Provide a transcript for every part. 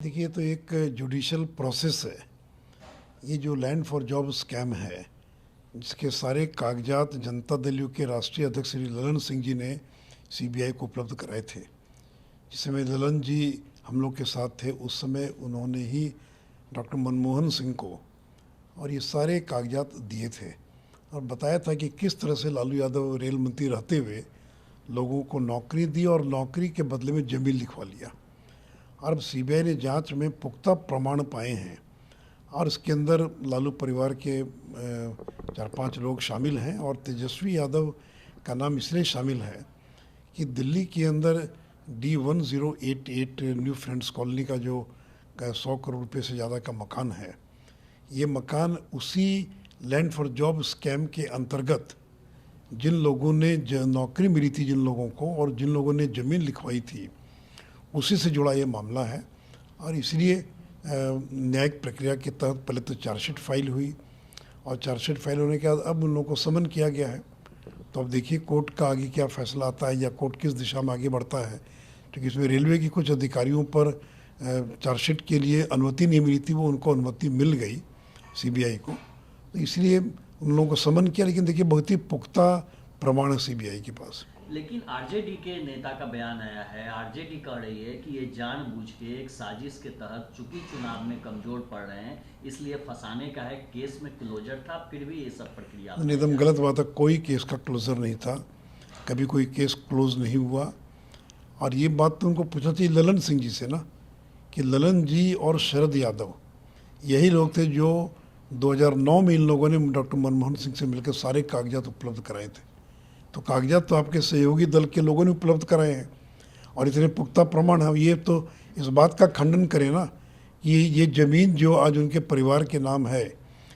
देखिए, तो एक जुडिशल प्रोसेस है। ये जो लैंड फॉर जॉब स्कैम है, जिसके सारे कागजात जनता दल यू के राष्ट्रीय अध्यक्ष श्री ललन सिंह जी ने सीबीआई को उपलब्ध कराए थे। जिस समय ललन जी हम लोग के साथ थे, उस समय उन्होंने ही डॉक्टर मनमोहन सिंह को और ये सारे कागजात दिए थे और बताया था कि किस तरह से लालू यादव रेल मंत्री रहते हुए लोगों को नौकरी दी और नौकरी के बदले में जमीन लिखवा लिया। और अब सीबीआई ने जांच में पुख्ता प्रमाण पाए हैं और इसके अंदर लालू परिवार के 4-5 लोग शामिल हैं और तेजस्वी यादव का नाम इसलिए शामिल है कि दिल्ली के अंदर D1088 न्यू फ्रेंड्स कॉलोनी का जो 100 करोड़ रुपए से ज़्यादा का मकान है, ये मकान उसी लैंड फॉर जॉब स्कैम के अंतर्गत जिन लोगों ने नौकरी मिली थी, जिन लोगों को, और जिन लोगों ने ज़मीन लिखवाई थी, उसी से जुड़ा ये मामला है। और इसलिए न्यायिक प्रक्रिया के तहत पहले तो चार्जशीट फाइल हुई और चार्जशीट फाइल होने के बाद अब उन लोगों को समन किया गया है। तो अब देखिए कोर्ट का आगे क्या फैसला आता है या कोर्ट किस दिशा में आगे बढ़ता है, क्योंकि इसमें रेलवे की कुछ अधिकारियों पर चार्जशीट के लिए अनुमति नहीं मिली थी, वो उनको अनुमति मिल गई सीबीआई को, तो इसलिए उन लोगों को समन किया। लेकिन देखिए बहुत ही पुख्ता प्रमाण है सीबीआई के पास। लेकिन आरजेडी के नेता का बयान आया है, आरजेडी कह रही है कि ये जानबूझ के एक साजिश के तहत चूंकि चुनाव में कमजोर पड़ रहे हैं इसलिए फंसाने का है। केस में क्लोजर था, फिर भी ये सब प्रक्रिया एकदम गलत बात है। कोई केस का क्लोजर नहीं था, कभी कोई केस क्लोज नहीं हुआ। और ये बात तो उनको पूछना चाहिए ललन सिंह जी से ना, कि ललन जी और शरद यादव यही लोग थे जो 2009 में इन लोगों ने डॉक्टर मनमोहन सिंह से मिलकर सारे कागजात उपलब्ध कराए थे। तो कागजात तो आपके सहयोगी दल के लोगों ने उपलब्ध कराए हैं और इतने पुख्ता प्रमाण है। ये तो इस बात का खंडन करें ना कि ये ज़मीन जो आज उनके परिवार के नाम है,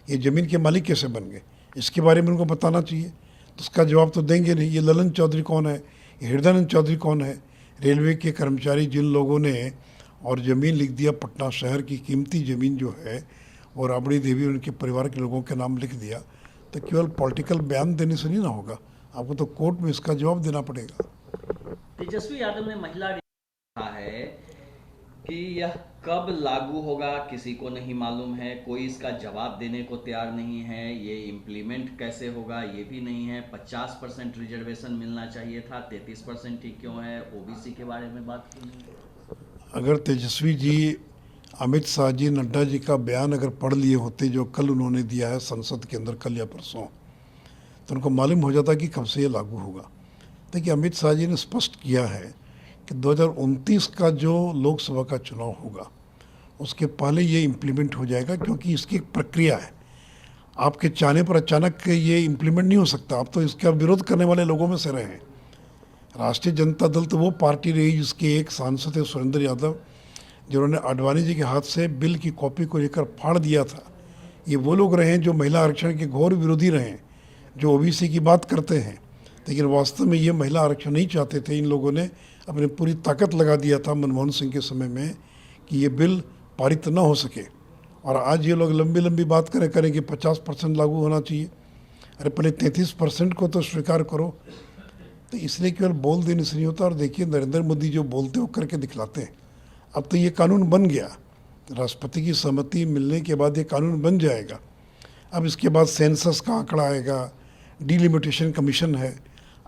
ये ज़मीन के मालिक कैसे बन गए, इसके बारे में उनको बताना चाहिए। तो उसका जवाब तो देंगे नहीं। ये ललन चौधरी कौन है, ये हृदयानंद चौधरी कौन है, रेलवे के कर्मचारी जिन लोगों ने और ज़मीन लिख दिया, पटना शहर की कीमती ज़मीन जो है और राबड़ी देवी उनके परिवार के लोगों के नाम लिख दिया, तो केवल पॉलिटिकल बयान देने से नहीं ना होगा, आपको तो कोर्ट में इसका जवाब देना पड़ेगा। तेजस्वी यादव ने महिला कहा है कि यह कब लागू होगा किसी को नहीं मालूम है, कोई इसका जवाब देने को तैयार नहीं है, ये इम्प्लीमेंट कैसे होगा ये भी नहीं है। 50% रिजर्वेशन मिलना चाहिए था, 33% ही क्यों है, ओबीसी के बारे में बात की नहीं। अगर तेजस्वी जी अमित शाह जी, नड्डा जी का बयान अगर पढ़ लिए होते जो कल उन्होंने दिया है संसद के अंदर, कल या परसों, तो उनको मालूम हो जाता कि कब से ये लागू होगा। देखिए अमित शाह जी ने स्पष्ट किया है कि 2029 का जो लोकसभा का चुनाव होगा उसके पहले ये इम्प्लीमेंट हो जाएगा, क्योंकि इसकी एक प्रक्रिया है। आपके चाहने पर अचानक ये इम्प्लीमेंट नहीं हो सकता। आप तो इसका विरोध करने वाले लोगों में से रहे हैं। राष्ट्रीय जनता दल तो वो पार्टी रही जिसके एक सांसद है सुरेंद्र यादव, जिन्होंने आडवाणी जी के हाथ से बिल की कॉपी को लेकर फाड़ दिया था। ये वो लोग रहे हैं जो महिला आरक्षण के घोर विरोधी रहे हैं, जो ओबीसी की बात करते हैं, लेकिन वास्तव में ये महिला आरक्षण नहीं चाहते थे। इन लोगों ने अपनी पूरी ताकत लगा दिया था मनमोहन सिंह के समय में कि ये बिल पारित न हो सके। और आज ये लोग लंबी लंबी बात करें कि 50% लागू होना चाहिए। अरे पहले 33% को तो स्वीकार करो। तो इसलिए केवल बोल देने से नहीं होता। और देखिए नरेंद्र मोदी जो बोलते हो करके दिखलाते हैं। अब तो ये कानून बन गया, राष्ट्रपति की सहमति मिलने के बाद ये कानून बन जाएगा। अब इसके बाद सेंसस का आंकड़ा आएगा, डिलिमिटेशन कमीशन है।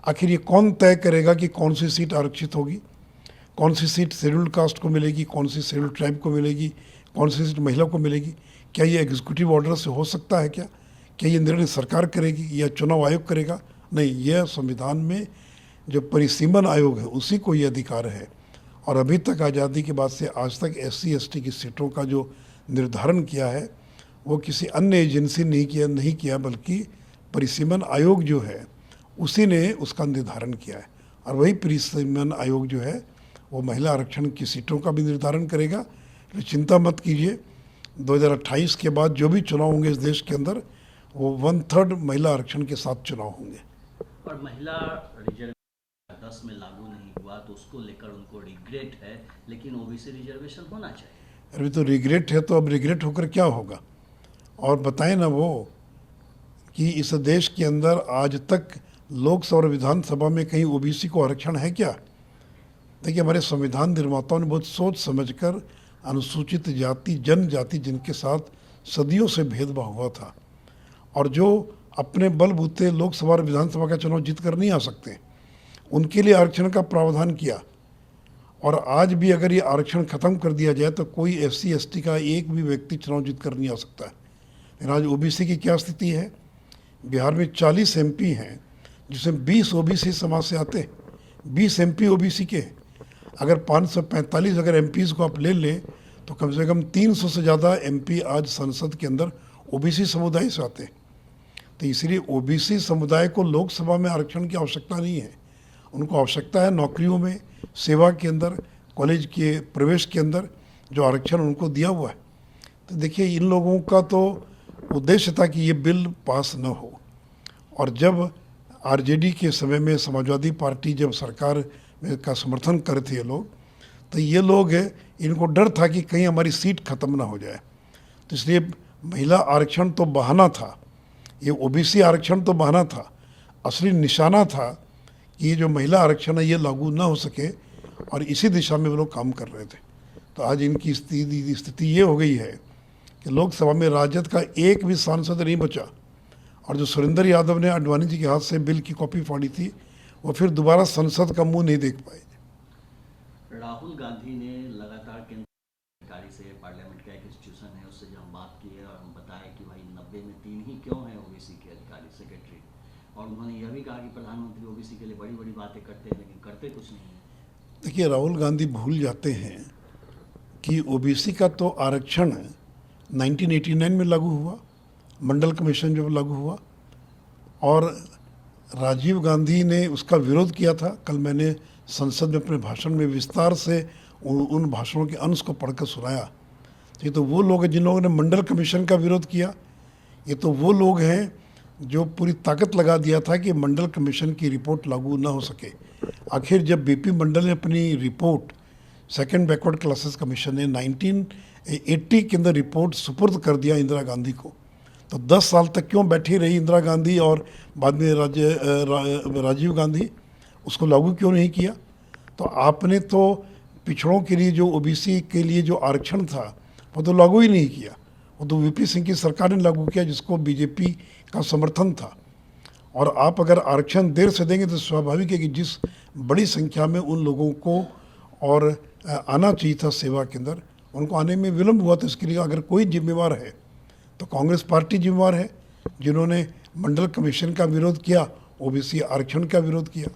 आखिर ये कौन तय करेगा कि कौन सी सीट आरक्षित होगी, कौन सी सीट शेड्यूल्ड कास्ट को मिलेगी, कौन सी शेड्यूल्ड ट्राइब को मिलेगी, कौन सी सीट महिला को मिलेगी? क्या ये एग्जीक्यूटिव ऑर्डर से हो सकता है? क्या ये निर्णय सरकार करेगी या चुनाव आयोग करेगा? नहीं, यह संविधान में जो परिसीमन आयोग है उसी को ये अधिकार है। और अभी तक आज़ादी के बाद से आज तक SC/ST की सीटों का जो निर्धारण किया है वो किसी अन्य एजेंसी ने नहीं किया, बल्कि परिसीमन आयोग जो है उसी ने उसका निर्धारण किया है। और वही परिसीमन आयोग जो है वो महिला आरक्षण की सीटों का भी निर्धारण करेगा। तो चिंता मत कीजिए, 2028 के बाद जो भी चुनाव होंगे इस देश के अंदर वो 1/3 महिला आरक्षण के साथ चुनाव होंगे। और महिला रिजर्वेशन 10 में लागू नहीं हुआ तो उसको लेकर उनको रिग्रेट है, लेकिन ओबीसी रिजर्वेशन होना चाहिए। अभी तो रिग्रेट है, तो अब रिग्रेट होकर क्या होगा? और बताएं ना वो कि इस देश के अंदर आज तक लोकसभा और विधानसभा में कहीं ओबीसी को आरक्षण है क्या? देखिए हमारे संविधान निर्माताओं ने बहुत सोच समझकर अनुसूचित जाति जनजाति जिनके साथ सदियों से भेदभाव हुआ था और जो अपने बलबूते लोकसभा और विधानसभा का चुनाव जीत कर नहीं आ सकते, उनके लिए आरक्षण का प्रावधान किया। और आज भी अगर ये आरक्षण खत्म कर दिया जाए तो कोई SC ST का एक भी व्यक्ति चुनाव जीत कर नहीं आ सकता है। लेकिन आज OBC की क्या स्थिति है? बिहार में 40 MP हैं जिसमें 20 OBC समाज से आते हैं, 20 MP OBC के हैं। अगर 545 अगर MPs को आप ले लें तो कम से कम 300 से ज़्यादा MP आज संसद के अंदर OBC समुदाय से आते हैं। तो इसलिए OBC समुदाय को लोकसभा में आरक्षण की आवश्यकता नहीं है, उनको आवश्यकता है नौकरियों में, सेवा के अंदर, कॉलेज के प्रवेश के अंदर जो आरक्षण उनको दिया हुआ है। तो देखिए इन लोगों का तो उद्देश्य था कि ये बिल पास न हो। और जब RJD के समय में समाजवादी पार्टी जब सरकार में का समर्थन कर थे ये लोग, तो ये लोग इनको डर था कि कहीं हमारी सीट खत्म ना हो जाए, तो इसलिए महिला आरक्षण तो बहाना था, ये OBC आरक्षण तो बहाना था। असली निशाना था कि ये जो महिला आरक्षण है ये लागू ना हो सके, और इसी दिशा में वो लोग काम कर रहे थे। तो आज इनकी स्थिति ये हो गई है कि लोकसभा में राजद का एक भी सांसद नहीं बचा, और जो सुरेंद्र यादव ने आडवाणी जी के हाथ से बिल की कॉपी फाड़ी थी वो फिर दोबारा संसद का मुंह नहीं देख पाए। राहुल गांधी ने लगातार केंद्र अधिकारी से, पार्लियामेंट का एक इंस्टीट्यूशन है उससे जब हम बात की है और हम बताए कि भाई 90 में 3 ही क्यों हैं OBC के अधिकारी सेक्रेटरी, और उन्होंने यह भी कहा कि प्रधानमंत्री OBC के लिए बड़ी बड़ी बातें करते हैं लेकिन करते कुछ नहीं है। देखिए राहुल गांधी भूल जाते हैं कि OBC का तो आरक्षण 1989 में लागू हुआ, मंडल कमीशन जब लागू हुआ, और राजीव गांधी ने उसका विरोध किया था। कल मैंने संसद में अपने भाषण में विस्तार से उन भाषणों के अंश को पढ़कर सुनाया। ये तो वो लोग हैं जिन लोगों ने मंडल कमीशन का विरोध किया, ये तो वो लोग हैं जो पूरी ताकत लगा दिया था कि मंडल कमीशन की रिपोर्ट लागू ना हो सके। आखिर जब BP मंडल ने अपनी report, second backward classes commission ने 1980 के अंदर रिपोर्ट सुपुर्द कर दिया इंदिरा गांधी को, तो 10 साल तक क्यों बैठी रही इंदिरा गांधी और बाद में राजीव गांधी, उसको लागू क्यों नहीं किया? तो आपने तो पिछड़ों के लिए जो OBC के लिए जो आरक्षण था वो तो लागू ही नहीं किया, वो तो VP सिंह की सरकार ने लागू किया जिसको BJP का समर्थन था। और आप अगर आरक्षण देर से देंगे तो स्वाभाविक है कि जिस बड़ी संख्या में उन लोगों को और आना चाहिए था सेवा के अंदर, उनको आने में विलम्ब हुआ। तो इसके लिए अगर कोई जिम्मेवार है तो कांग्रेस पार्टी जिम्मेवार है, जिन्होंने मंडल कमीशन का विरोध किया, OBC आरक्षण का विरोध किया।